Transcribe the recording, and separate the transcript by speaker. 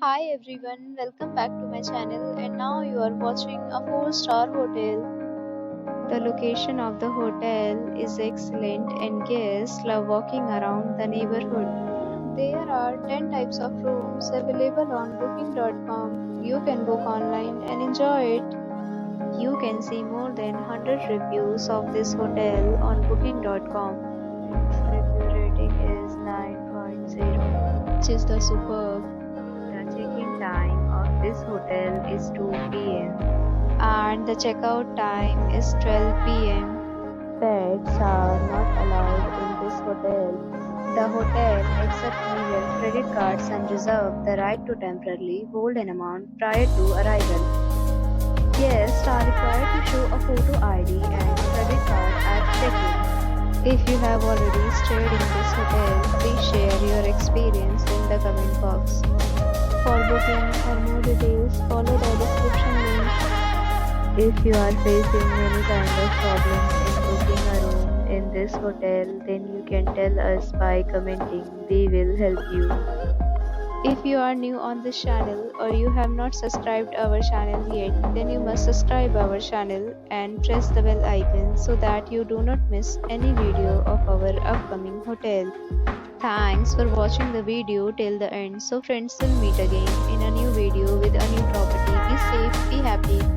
Speaker 1: Hi everyone, welcome back to my channel and now you are watching a 4-star hotel. The location of the hotel is excellent and guests love walking around the neighborhood. There are 10 types of rooms available on booking.com. You can book online and enjoy it. You can see more than 100 reviews of this hotel on booking.com. Its review rating is 9.0, which is the superb. The check-in time of this hotel is 2 p.m. and the checkout time is 12 p.m. Pets are not allowed in this hotel. The hotel accepts major credit cards and reserves the right to temporarily hold an amount prior to arrival. Guests are required to show a photo ID and credit card at check-in. If you have already stayed in this hotel, please share your experience in the comment box. For booking or more details, follow the description link. If you are facing any kind of problems in booking a room in this hotel, then you can tell us by commenting. We will help you. If you are new on this channel or you have not subscribed our channel yet, then you must subscribe our channel and press the bell icon so that you do not miss any video of our upcoming hotel. Thanks for watching the video till the end. So friends, will meet again in a new video with a new property. Be safe, be happy.